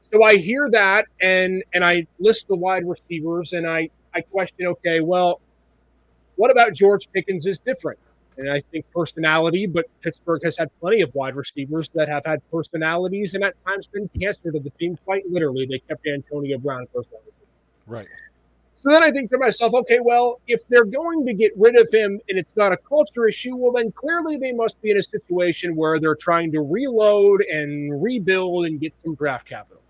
A: So I hear that, and I list the wide receivers, and I question, okay, well, what about George Pickens is different? And I think personality, but Pittsburgh has had plenty of wide receivers that have had personalities and at times been cancer to the team. Quite literally, they kept Antonio Brown personality.
B: Right.
A: So then I think to myself, okay, well, if they're going to get rid of him and it's not a culture issue, well, then clearly they must be in a situation where they're trying to reload and rebuild and get some draft capital.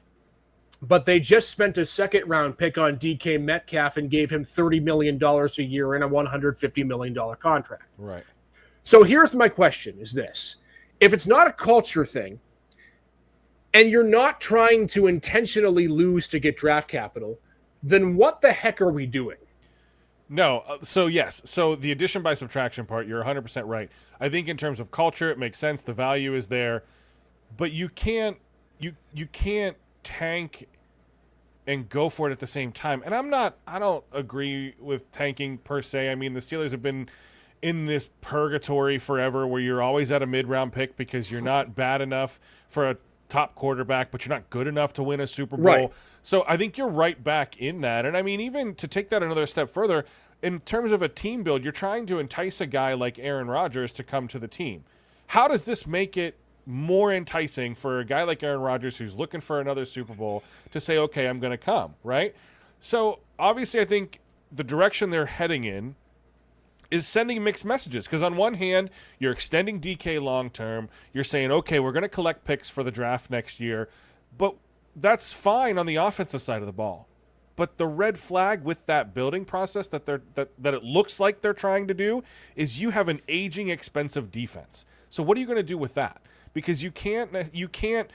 A: But they just spent a second-round pick on DK Metcalf and gave him $30 million a year in a $150 million contract.
B: Right.
A: So here's my question is this. If it's not a culture thing and you're not trying to intentionally lose to get draft capital, then what the heck are we doing?
B: No. So, yes. So the addition by subtraction part, you're 100% right. I think in terms of culture, it makes sense. The value is there. But you can't tank and go for it at the same time. And I don't agree with tanking per se. I mean, the Steelers have been in this purgatory forever where you're always at a mid-round pick because you're not bad enough for a top quarterback, but you're not good enough to win a Super Bowl.
A: Right.
B: So I think you're right back in that. And I mean, even to take that another step further, in terms of a team build, you're trying to entice a guy like Aaron Rodgers to come to the team. How does this make it more enticing for a guy like Aaron Rodgers who's looking for another Super Bowl to say, okay, I'm going to come, right? So obviously I think the direction they're heading in is sending mixed messages, because on one hand, you're extending DK long-term. You're saying, okay, we're going to collect picks for the draft next year, but that's fine on the offensive side of the ball. But the red flag with that building process that it looks like they're trying to do is you have an aging, expensive defense. So what are you going to do with that? Because you can't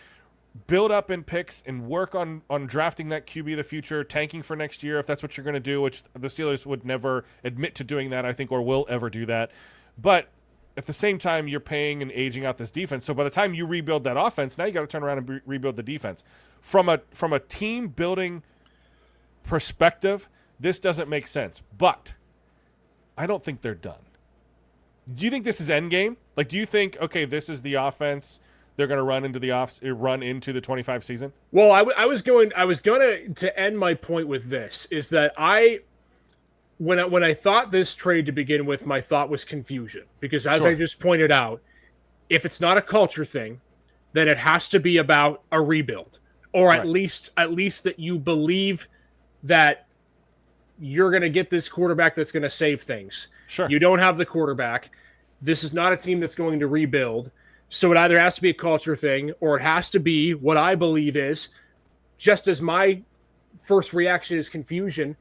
B: build up in picks and work on drafting that QB of the future, tanking for next year if that's what you're going to do, which the Steelers would never admit to doing that, I think, or will ever do that. But at the same time, you're paying and aging out this defense. So by the time you rebuild that offense, now you got to turn around and rebuild the defense. From a team building perspective, this doesn't make sense. But I don't think they're done. Do you think this is endgame? Like, do you think, okay, this is the offense they're going to run into the 25 season?
A: Well, I was going to end my point with this, is that when I thought this trade to begin with, my thought was confusion, because as
B: Sure.
A: I just pointed out, if it's not a culture thing, then it has to be about a rebuild, or at
B: Right.
A: least that you believe that you're going to get this quarterback that's going to save things.
B: Sure.
A: You don't have the quarterback. This is not a team that's going to rebuild. So it either has to be a culture thing, or it has to be what I believe is, just as my first reaction is confusion,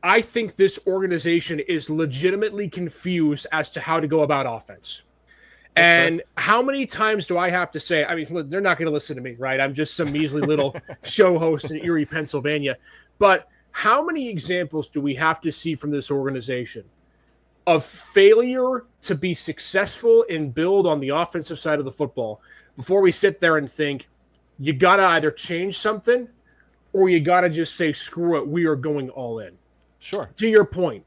A: I think this organization is legitimately confused as to how to go about offense. And how many times do I have to say, I mean, they're not going to listen to me, right? I'm just some measly little show host in Erie, Pennsylvania. But how many examples do we have to see from this organization of failure to be successful and build on the offensive side of the football before we sit there and think, you got to either change something or you got to just say, screw it, we are going all in.
B: Sure.
A: To your point,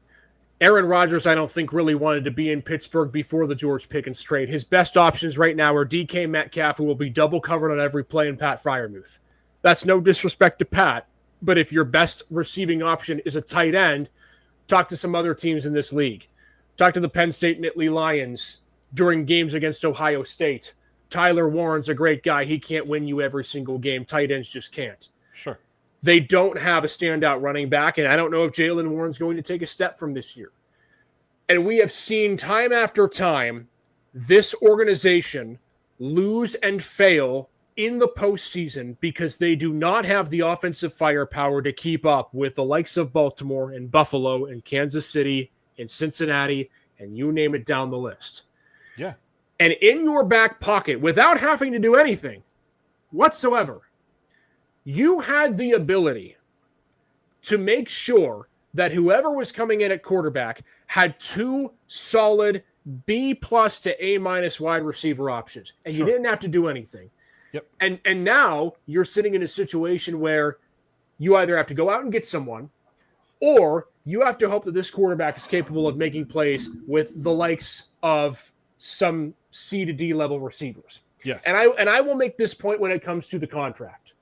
A: Aaron Rodgers, I don't think really wanted to be in Pittsburgh before the George Pickens trade. His best options right now are DK Metcalf, who will be double covered on every play, and Pat Freiermuth. That's no disrespect to Pat, but if your best receiving option is a tight end, talk to some other teams in this league. Talk to the Penn State Nittany Lions during games against Ohio State. Tyler Warren's a great guy. He can't win you every single game. Tight ends just can't.
B: Sure.
A: They don't have a standout running back, and I don't know if Jaylen Warren's going to take a step from this year. And we have seen time after time this organization lose and fail in the postseason because they do not have the offensive firepower to keep up with the likes of Baltimore and Buffalo and Kansas City and Cincinnati and you name it down the list.
B: Yeah.
A: And in your back pocket, without having to do anything whatsoever, you had the ability to make sure that whoever was coming in at quarterback had two solid B+ to A- wide receiver options, and you didn't have to do anything.
B: Yep.
A: And now you're sitting in a situation where you either have to go out and get someone, or you have to hope that this quarterback is capable of making plays with the likes of some C to D level receivers.
B: Yes.
A: And I will make this point when it comes to the contract.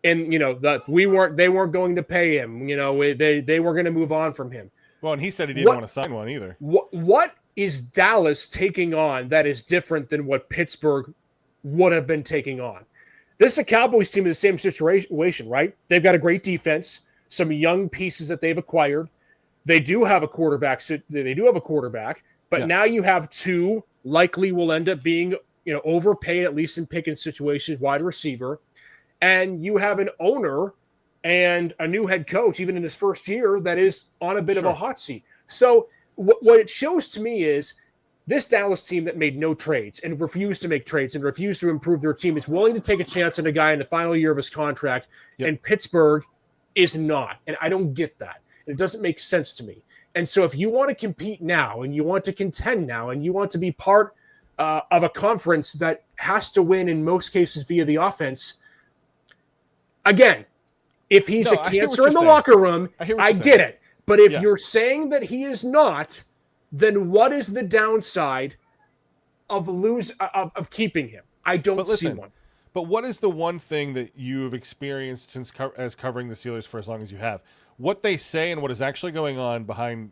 A: And they weren't going to pay him. They were going to move on from him.
B: Well, and he said he didn't want to sign one either.
A: What is Dallas taking on that is different than what Pittsburgh would have been taking on? This is a Cowboys team in the same situation, right? They've got a great defense, some young pieces that they've acquired. They do have a quarterback. But now you have two likely will end up being overpaid, at least in Pickens' situation, wide receiver. And you have an owner and a new head coach, even in his first year, that is on a bit of a hot seat. So what it shows to me is this Dallas team that made no trades and refused to make trades and refused to improve their team is willing to take a chance on a guy in the final year of his contract, and Pittsburgh is not. And I don't get that. It doesn't make sense to me. And so if you want to compete now and you want to contend now and you want to be part of a conference that has to win in most cases via the offense, again, if he's a cancer in the locker room, I get it. But if you're saying that he is not, then what is the downside of keeping him? I don't see one.
B: But what is the one thing that you've experienced since as covering the Steelers for as long as you have? What they say and what is actually going on behind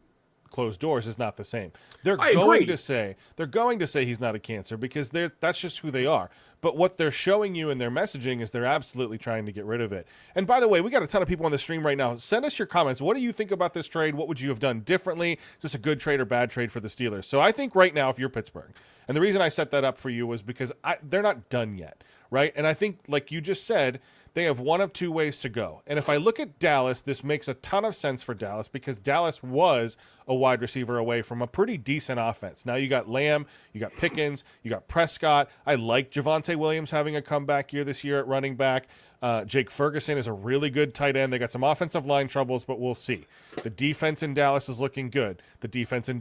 B: closed doors is not the same. They're going to say he's not a cancer because that's just who they are. But what they're showing you in their messaging is they're absolutely trying to get rid of it. And by the way, we got a ton of people on the stream right now. Send us your comments. What do you think about this trade? What would you have done differently? Is this a good trade or bad trade for the Steelers? So I think right now, if you're Pittsburgh, and the reason I set that up for you was because they're not done yet, right? And I think, like you just said, they have one of two ways to go. And if I look at Dallas, this makes a ton of sense for Dallas because Dallas was a wide receiver away from a pretty decent offense. Now you got Lamb, you got Pickens, you got Prescott. I like Javonte Williams having a comeback year this year at running back. Jake Ferguson is a really good tight end. They got some offensive line troubles, but we'll see. The defense in Dallas is looking good. The defense in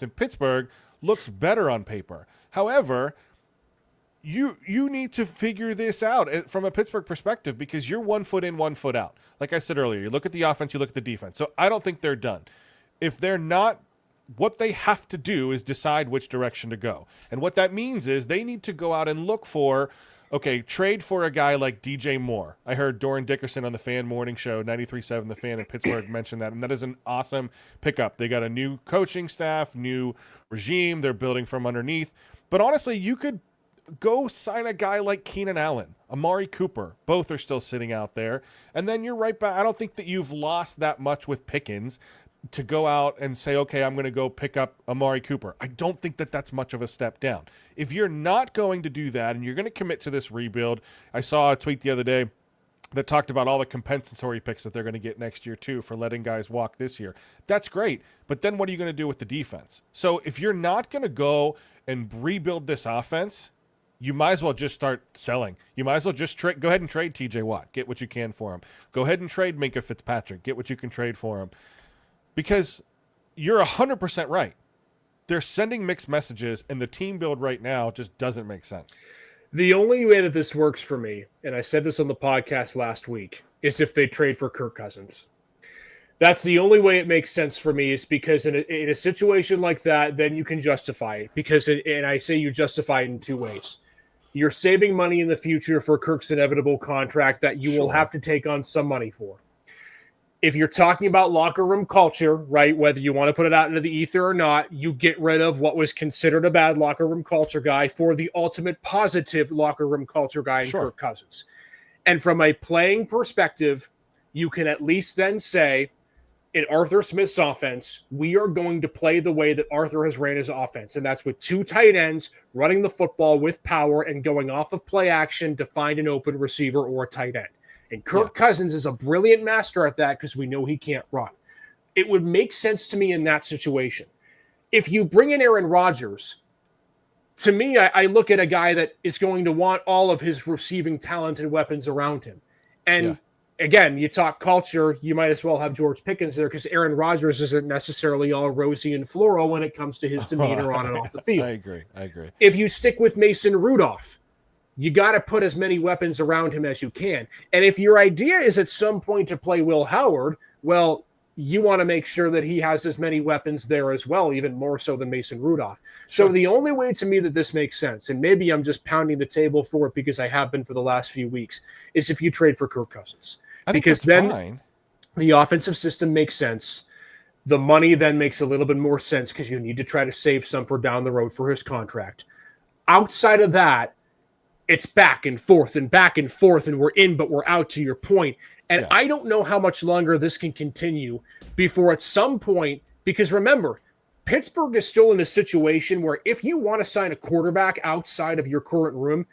B: Pittsburgh looks better on paper. However, you need to figure this out from a Pittsburgh perspective because you're 1 foot in, 1 foot out. Like I said earlier, you look at the offense, you look at the defense. So I don't think they're done. If they're not, what they have to do is decide which direction to go. And what that means is they need to go out and look for, trade for a guy like DJ Moore. I heard Doran Dickerson on the Fan Morning Show, 93.7 The Fan in Pittsburgh mentioned that, and that is an awesome pickup. They got a new coaching staff, new regime. They're building from underneath. But honestly, you could go sign a guy like Keenan Allen, Amari Cooper. Both are still sitting out there. And then you're right back. I don't think that you've lost that much with Pickens to go out and say, okay, I'm going to go pick up Amari Cooper. I don't think that that's much of a step down. If you're not going to do that and you're going to commit to this rebuild, I saw a tweet the other day that talked about all the compensatory picks that they're going to get next year too for letting guys walk this year. That's great. But then what are you going to do with the defense? So if you're not going to go and rebuild this offense, you might as well just start selling. You might as well just go ahead and trade TJ Watt. Get what you can for him. Go ahead and trade Minkah Fitzpatrick. Get what you can trade for him. Because you're 100% right. They're sending mixed messages, and the team build right now just doesn't make sense.
A: The only way that this works for me, and I said this on the podcast last week, is if they trade for Kirk Cousins. That's the only way it makes sense for me, is because in a situation like that, then you can justify it. Because, and I say you justify it in two ways. You're saving money in the future for Kirk's inevitable contract that you will have to take on some money for. If you're talking about locker room culture, right, whether you want to put it out into the ether or not, you get rid of what was considered a bad locker room culture guy for the ultimate positive locker room culture guy in Kirk Cousins. And from a playing perspective, you can at least then say, in Arthur Smith's offense, we are going to play the way that Arthur has ran his offense, and that's with two tight ends running the football with power and going off of play action to find an open receiver or a tight end. And Kirk Cousins is a brilliant master at that because we know he can't run. It would make sense to me in that situation. If you bring in Aaron Rodgers, to me, I look at a guy that is going to want all of his receiving talent and weapons around him. And again, you talk culture, you might as well have George Pickens there because Aaron Rodgers isn't necessarily all rosy and floral when it comes to his demeanor on and off the field.
B: I agree.
A: If you stick with Mason Rudolph, you got to put as many weapons around him as you can. And if your idea is at some point to play Will Howard, well, you want to make sure that he has as many weapons there as well, even more so than Mason Rudolph. So the only way to me that this makes sense, and maybe I'm just pounding the table for it because I have been for the last few weeks, is if you trade for Kirk Cousins. Because then the offensive system makes sense. The money then makes a little bit more sense because you need to try to save some for down the road for his contract. Outside of that, it's back and forth, and we're in, but we're out, to your point. And I don't know how much longer this can continue before at some point, because remember, Pittsburgh is still in a situation where if you want to sign a quarterback outside of your current room,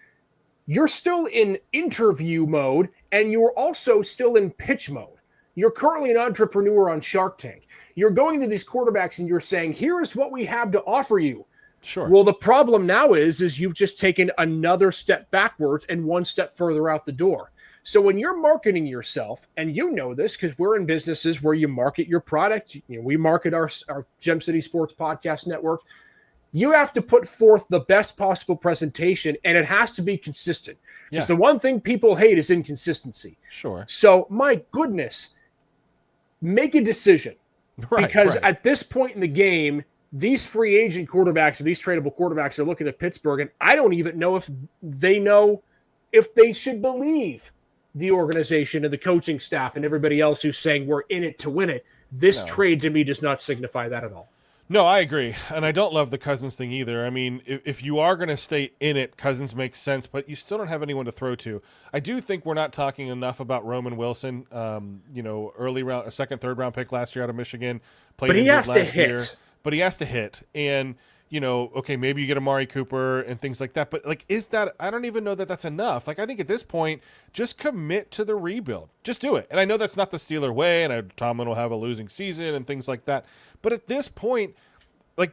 A: you're still in interview mode and you're also still in pitch mode. You're currently an entrepreneur on Shark Tank. You're going to these quarterbacks and you're saying, here is what we have to offer you.
B: Sure.
A: Well, the problem now is you've just taken another step backwards and one step further out the door. So when you're marketing yourself, and you know this because we're in businesses where you market your product, we market our Gem City Sports Podcast Network, you have to put forth the best possible presentation, and it has to be consistent. Because the one thing people hate is inconsistency.
B: Sure.
A: So, my goodness, make a decision. Because at this point in the game, these free agent quarterbacks or these tradable quarterbacks are looking at Pittsburgh, and I don't even know if they should believe the organization and the coaching staff and everybody else who's saying we're in it to win it. This trade to me does not signify that at all.
B: No, I agree. And I don't love the Cousins thing either. I mean, if you are going to stay in it, Cousins makes sense, but you still don't have anyone to throw to. I do think we're not talking enough about Roman Wilson, early round, a second, third round pick last year out of Michigan.
A: But he has to hit.
B: But he has to hit. And, okay, maybe you get Amari Cooper and things like that. But, I don't even know that that's enough. I think at this point, just commit to the rebuild. Just do it. And I know that's not the Steeler way, and Tomlin will have a losing season and things like that. But at this point,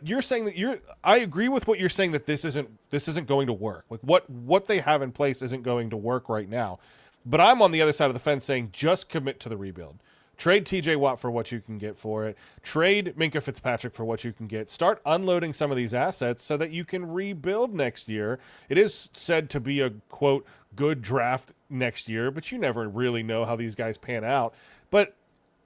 B: you're saying that I agree with what you're saying, that this isn't going to work. What they have in place isn't going to work right now. But I'm on the other side of the fence saying just commit to the rebuild. Trade TJ Watt for what you can get for it. Trade Minkah Fitzpatrick for what you can get. Start unloading some of these assets so that you can rebuild next year. It is said to be a, quote, good draft next year, but you never really know how these guys pan out. But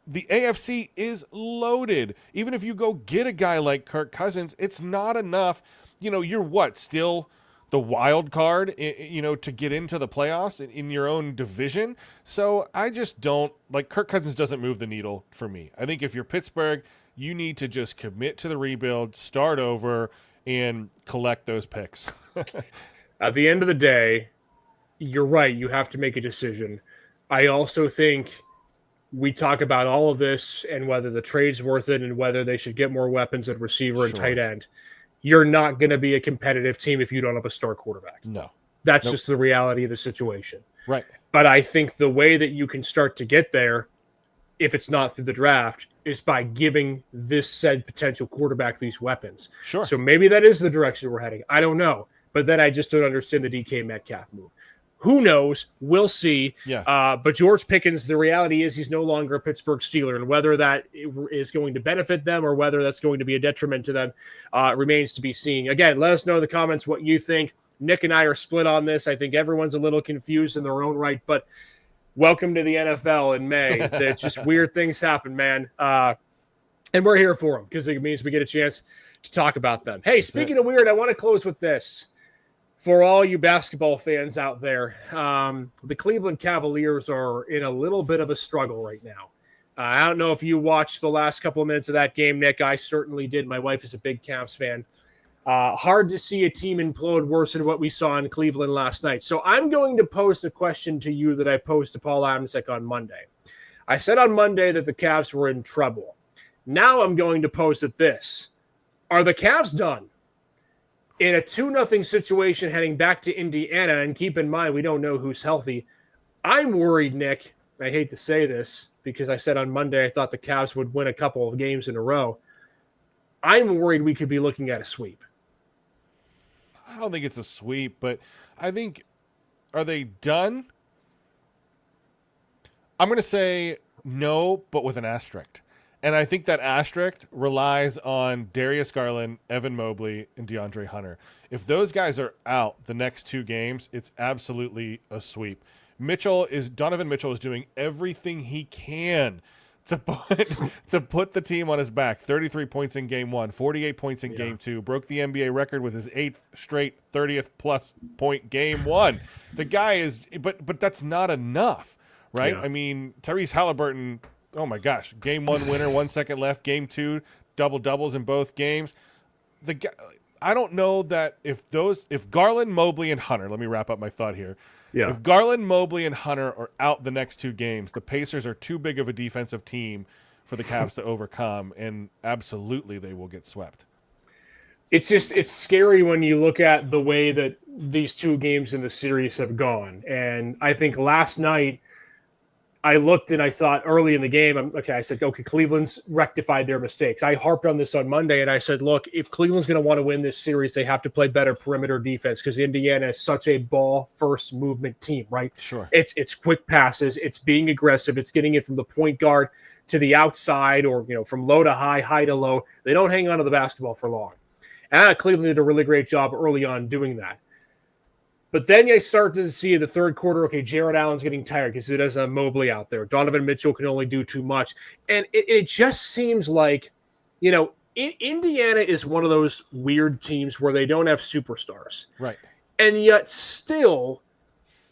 B: the AFC is loaded. Even if you go get a guy like Kirk Cousins, it's not enough. You're still the wild card, to get into the playoffs in your own division. So I just don't Kirk Cousins doesn't move the needle for me. I think if you're Pittsburgh, you need to just commit to the rebuild, start over, and collect those picks.
A: At the end of the day, you're right. You have to make a decision. I also think we talk about all of this and whether the trade's worth it and whether they should get more weapons at receiver and tight end. You're not going to be a competitive team if you don't have a star quarterback.
B: No.
A: That's just the reality of the situation.
B: Right.
A: But I think the way that you can start to get there, if it's not through the draft, is by giving this said potential quarterback these weapons.
B: Sure.
A: So maybe that is the direction we're heading. I don't know. But then I just don't understand the DK Metcalf move. Who knows? We'll see.
B: Yeah.
A: But George Pickens, the reality is he's no longer a Pittsburgh Steeler, and whether that is going to benefit them or whether that's going to be a detriment to them remains to be seen. Again, let us know in the comments what you think. Nick and I are split on this. I think everyone's a little confused in their own right, but welcome to the NFL in May. It's just weird things happen, man. And we're here for them because it means we get a chance to talk about them. Hey, speaking of weird, I want to close with this. For all you basketball fans out there, the Cleveland Cavaliers are in a little bit of a struggle right now. I don't know if you watched the last couple of minutes of that game, Nick. I certainly did. My wife is a big Cavs fan. Hard to see a team implode worse than what we saw in Cleveland last night. So I'm going to pose a question to you that I posed to Paul Adamczyk on Monday. I said on Monday that the Cavs were in trouble. Now I'm going to pose it this. Are the Cavs done? In a 2-0 situation heading back to Indiana, and keep in mind, we don't know who's healthy. I'm worried, Nick. I hate to say this because I said on Monday I thought the Cavs would win a couple of games in a row. I'm worried we could be looking at a sweep.
B: I don't think it's a sweep, but I think, are they done? I'm going to say no, but with an asterisk. And I think that asterisk relies on Darius Garland, Evan Mobley, and DeAndre Hunter. If those guys are out the next 2 games, it's absolutely a sweep. Donovan Mitchell is doing everything he can to put the team on his back. 33 points in game 1, 48 points in game 2, broke the NBA record with his 8th straight 30th plus point game 1. The guy is, but that's not enough, right?
A: Yeah.
B: I mean, Tyrese Halliburton, oh my gosh, game 1 winner, 1 second left, game 2, double-doubles in both games. I don't know that if Garland, Mobley, and Hunter, let me wrap up my thought here.
A: Yeah.
B: If Garland, Mobley, and Hunter are out the next 2 games, the Pacers are too big of a defensive team for the Cavs to overcome, and absolutely they will get swept.
A: It's scary when you look at the way that these 2 games in the series have gone. And I think last night I looked and I thought early in the game, I said, okay, Cleveland's rectified their mistakes. I harped on this on Monday and I said, look, if Cleveland's going to want to win this series, they have to play better perimeter defense because Indiana is such a ball first movement team, right?
B: Sure.
A: It's quick passes. It's being aggressive. It's getting it from the point guard to the outside or, from low to high, high to low. They don't hang on to the basketball for long. And Cleveland did a really great job early on doing that. But then I start to see in the third quarter, okay, Jared Allen's getting tired because he doesn't have Mobley out there. Donovan Mitchell can only do too much. And it just seems like, Indiana is one of those weird teams where they don't have superstars.
B: Right.
A: And yet still,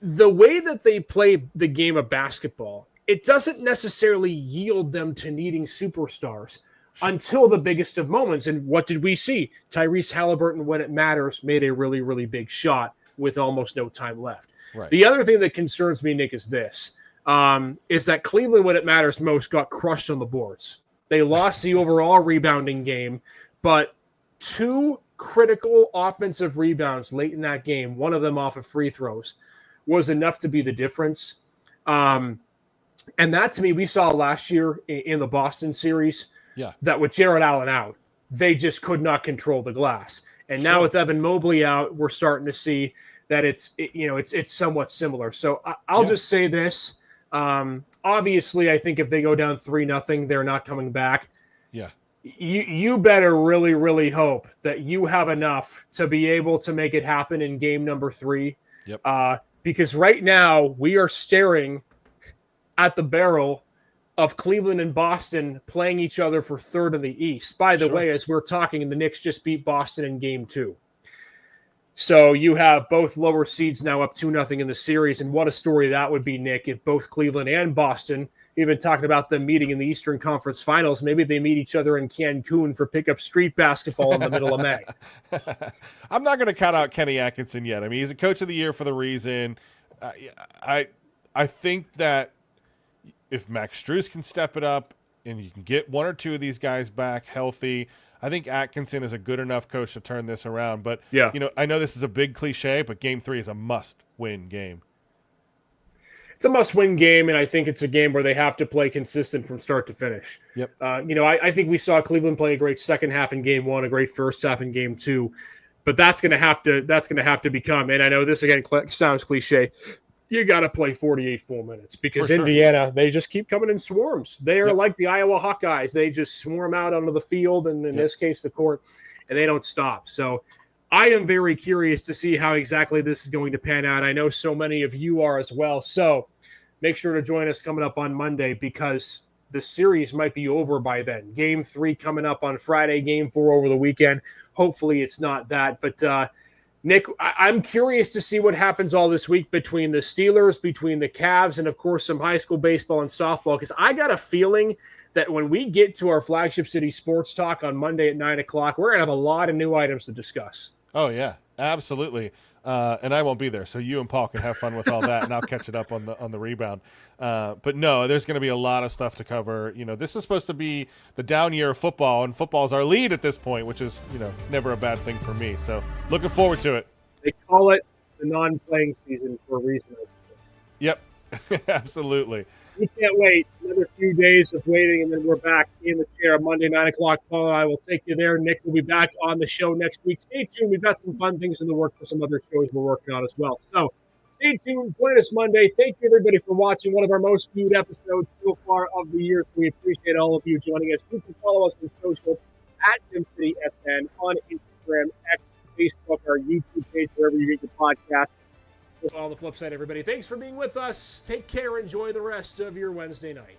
A: the way that they play the game of basketball, it doesn't necessarily yield them to needing superstars until the biggest of moments. And what did we see? Tyrese Halliburton, when it matters, made a really, really big shot with almost no time left.
B: Right.
A: The other thing that concerns me, Nick, is this, is that Cleveland, when it matters most, got crushed on the boards. They lost the overall rebounding game, but 2 critical offensive rebounds late in that game, one of them off of free throws, was enough to be the difference. And that, to me, we saw last year in the Boston series, that with Jared Allen out, they just could not control the glass. And now with Evan Mobley out, we're starting to see that it's somewhat similar. So I'll just say this. Obviously, I think if they go down 3-0, they're not coming back.
B: Yeah.
A: You better really, really hope that you have enough to be able to make it happen in game number 3.
B: Yep.
A: Because right now we are staring at the barrel of Cleveland and Boston playing each other for third in the East. By the way, as we're talking, the Knicks just beat Boston in game 2. So you have both lower seeds now up 2-0 in the series. And what a story that would be, Nick, if both Cleveland and Boston, even talking about them meeting in the Eastern Conference Finals, maybe they meet each other in Cancun for pickup street basketball in the middle of May.
B: I'm not going to count out Kenny Atkinson yet. I mean, he's a coach of the year for the reason. I think that if Max Strus can step it up and you can get 1 or 2 of these guys back healthy, I think Atkinson is a good enough coach to turn this around. But, I know this is a big cliche, but game 3 is a must-win game.
A: It's a must-win game, and I think it's a game where they have to play consistent from start to finish.
B: Yep.
A: I think we saw Cleveland play a great second half in game 1, a great first half in game 2. But that's going to have to become, and I know this again sounds cliche, you got to play 48 full minutes because Indiana, they just keep coming in swarms. They are like the Iowa Hawkeyes. They just swarm out onto the field, and in this case, the court, and they don't stop. So I am very curious to see how exactly this is going to pan out. I know so many of you are as well. So make sure to join us coming up on Monday because the series might be over by then. Game 3 coming up on Friday, Game 4 over the weekend. Hopefully it's not that. But, Nick, I'm curious to see what happens all this week between the Steelers, between the Cavs, and, of course, some high school baseball and softball because I got a feeling that when we get to our Flagship City Sports Talk on Monday at 9 o'clock, we're going to have a lot of new items to discuss.
B: Oh, yeah, absolutely. And I won't be there, so you and Paul can have fun with all that, and I'll catch it up on the rebound. But no, there's going to be a lot of stuff to cover. You know, this is supposed to be the down year of football, and football's our lead at this point, which is, you know, never a bad thing for me. So looking forward to it.
A: They call it the non-playing season for a reason.
B: Yep, absolutely.
A: We can't wait. Another few days of waiting, and then we're back in the chair Monday, 9 o'clock. Paul and I will take you there. Nick will be back on the show next week. Stay tuned. We've got some fun things in the works for some other shows we're working on as well. So stay tuned. Join us Monday. Thank you, everybody, for watching one of our most viewed episodes so far of the year. So we appreciate all of you joining us. You can follow us on social at GymCitySN on Instagram, X, Facebook, our YouTube page, wherever you get your podcast. On the flip side, everybody, thanks for being with us. Take care. Enjoy the rest of your Wednesday night.